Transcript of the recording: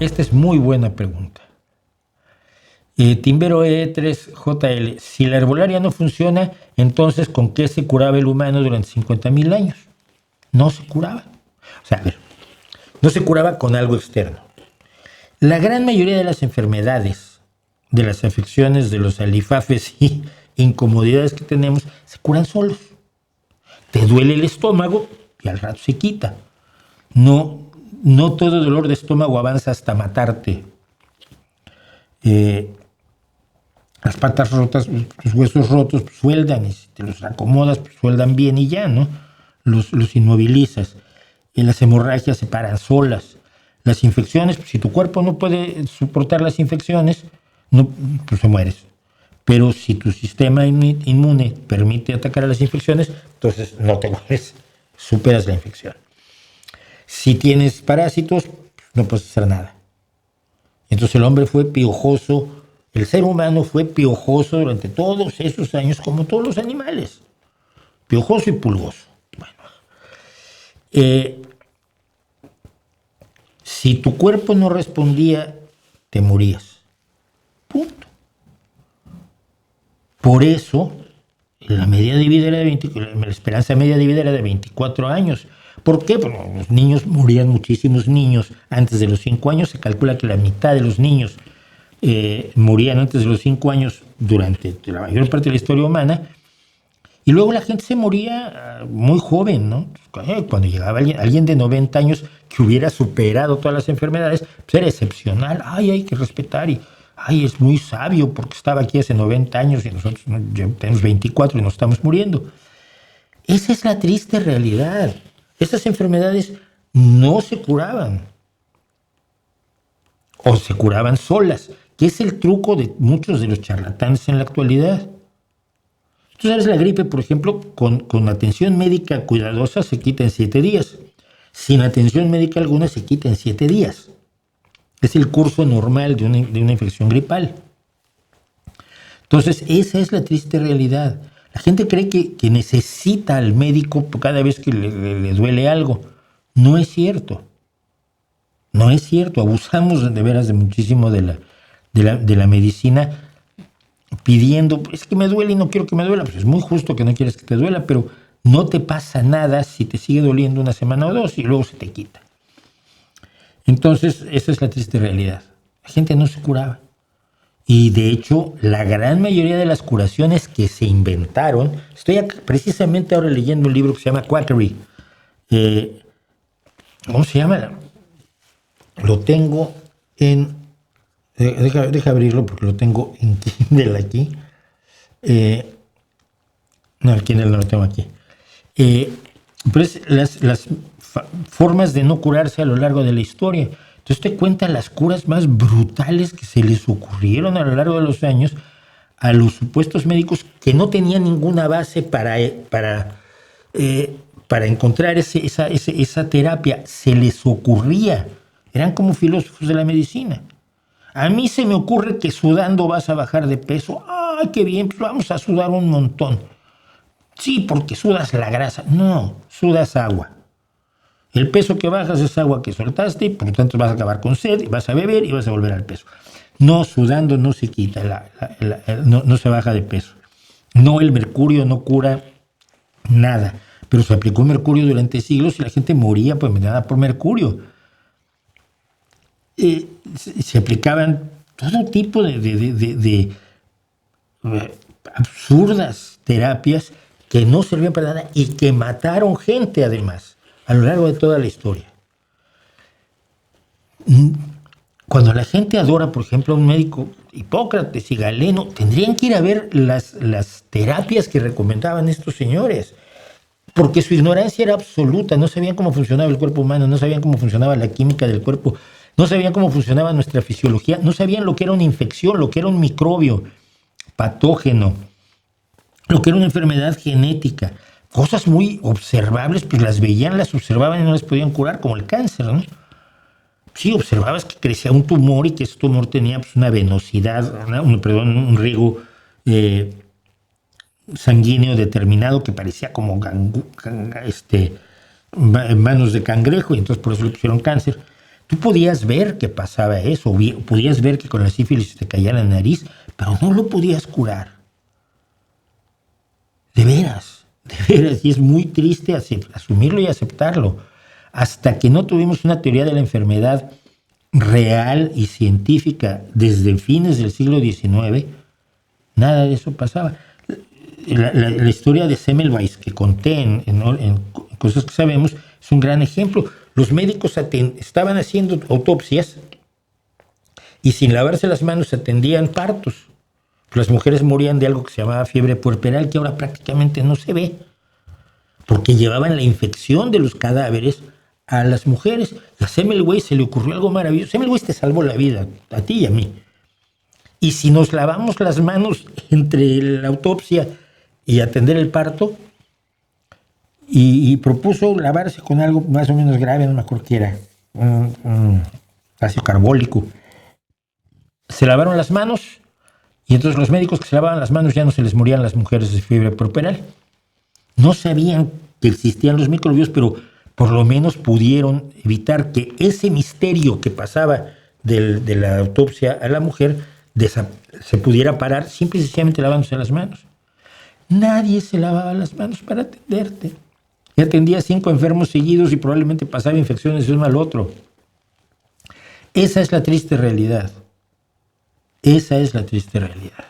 Esta es muy buena pregunta. Timbero E3JL. Si la herbolaria no funciona, entonces ¿con qué se curaba el humano durante 50,000 años? No se curaba. O sea, a ver, no se curaba con algo externo. La gran mayoría de las enfermedades, de las afecciones, de los alifafes y incomodidades que tenemos, se curan solos. Te duele el estómago y al rato se quita. No todo dolor de estómago avanza hasta matarte. Las patas rotas, los huesos rotos pues, sueldan, y si te los acomodas, pues, sueldan bien y ya, ¿no? Los inmovilizas. Y las hemorragias se paran solas. Las infecciones, pues, si tu cuerpo no puede soportar las infecciones, no, pues te mueres. Pero si tu sistema inmune permite atacar a las infecciones, entonces no te mueres, superas la infección. Si tienes parásitos, no puedes hacer nada. Entonces el hombre fue piojoso, el ser humano fue piojoso durante todos esos años, como todos los animales. Piojoso y pulgoso. Bueno, si tu cuerpo no respondía, te morías. Punto. Por eso, la media de vida era la esperanza media de vida era de 24 años. ¿Por qué? Porque los niños morían, muchísimos niños antes de los 5 años. Se calcula que la mitad de los niños morían antes de los 5 años durante la mayor parte de la historia humana. Y luego la gente se moría muy joven, ¿no? Cuando llegaba alguien de 90 años que hubiera superado todas las enfermedades, pues era excepcional. Hay que respetar y es muy sabio porque estaba aquí hace 90 años y nosotros tenemos 24 y nos estamos muriendo. Esa es la triste realidad. Esas enfermedades no se curaban. O se curaban solas, que es el truco de muchos de los charlatanes en la actualidad. Tú sabes, la gripe, por ejemplo, con atención médica cuidadosa se quita en 7 días. Sin atención médica alguna se quita en 7 días. Es el curso normal de una infección gripal. Entonces, esa es la triste realidad. La gente cree que necesita al médico cada vez que le duele algo. No es cierto. No es cierto. Abusamos de veras de muchísimo de la medicina pidiendo, es que me duele y no quiero que me duela. Pues es muy justo que no quieres que te duela, pero no te pasa nada si te sigue doliendo una semana o dos y luego se te quita. Entonces, esa es la triste realidad. La gente no se curaba. Y de hecho, la gran mayoría de las curaciones que se inventaron, estoy precisamente ahora leyendo un libro que se llama Quackery. ¿Cómo se llama? Lo tengo en... Deja abrirlo porque lo tengo en Kindle aquí. No, el Kindle no lo tengo aquí. Pues las formas de no curarse a lo largo de la historia. Entonces te cuenta las curas más brutales que se les ocurrieron a lo largo de los años a los supuestos médicos que no tenían ninguna base para encontrar esa terapia. Se les ocurría. Eran como filósofos de la medicina. A mí se me ocurre que sudando vas a bajar de peso. ¡Ay, qué bien! Pues vamos a sudar un montón. Sí, porque sudas la grasa. No, sudas agua. El peso que bajas es agua que soltaste y por lo tanto vas a acabar con sed y vas a beber y vas a volver al peso. No, sudando no se quita, no se baja de peso. No, el mercurio no cura nada. Pero se aplicó mercurio durante siglos y la gente moría por envenenada por mercurio. Se aplicaban todo tipo de absurdas terapias que no servían para nada y que mataron gente además a lo largo de toda la historia. Cuando la gente adora, por ejemplo, a un médico, Hipócrates y Galeno, tendrían que ir a ver las terapias que recomendaban estos señores, porque su ignorancia era absoluta, no sabían cómo funcionaba el cuerpo humano, no sabían cómo funcionaba la química del cuerpo, no sabían cómo funcionaba nuestra fisiología, no sabían lo que era una infección, lo que era un microbio patógeno, lo que era una enfermedad genética. Cosas muy observables, pues las veían, las observaban y no las podían curar, como el cáncer, ¿no? Sí, observabas que crecía un tumor y que ese tumor tenía pues, una venosidad, un riego sanguíneo determinado que parecía como manos de cangrejo, y entonces por eso le pusieron cáncer. Tú podías ver que pasaba eso, podías ver que con la sífilis te caía la nariz, pero no lo podías curar. De veras, y es muy triste asumirlo y aceptarlo. Hasta que no tuvimos una teoría de la enfermedad real y científica desde fines del siglo XIX, nada de eso pasaba. La historia de Semmelweis que conté en Cosas que Sabemos es un gran ejemplo. Los médicos estaban haciendo autopsias y sin lavarse las manos atendían partos. Las mujeres morían de algo que se llamaba fiebre puerperal, que ahora prácticamente no se ve, porque llevaban la infección de los cadáveres a las mujeres. A Semmelweis se le ocurrió algo maravilloso. Semmelweis te salvó la vida, a ti y a mí. Y si nos lavamos las manos entre la autopsia y atender el parto, y propuso lavarse con algo más o menos grave, no me acuerdo qué era, un ácido carbólico. Se lavaron las manos y entonces los médicos que se lavaban las manos ya no se les morían las mujeres de fiebre puerperal. No sabían que existían los microbios, pero por lo menos pudieron evitar que ese misterio que pasaba de la autopsia a la mujer se pudiera parar simple y sencillamente lavándose las manos. Nadie se lavaba las manos para atenderte. Y atendía 5 enfermos seguidos y probablemente pasaba infecciones de uno al otro. Esa es la triste realidad. Esa es la triste realidad.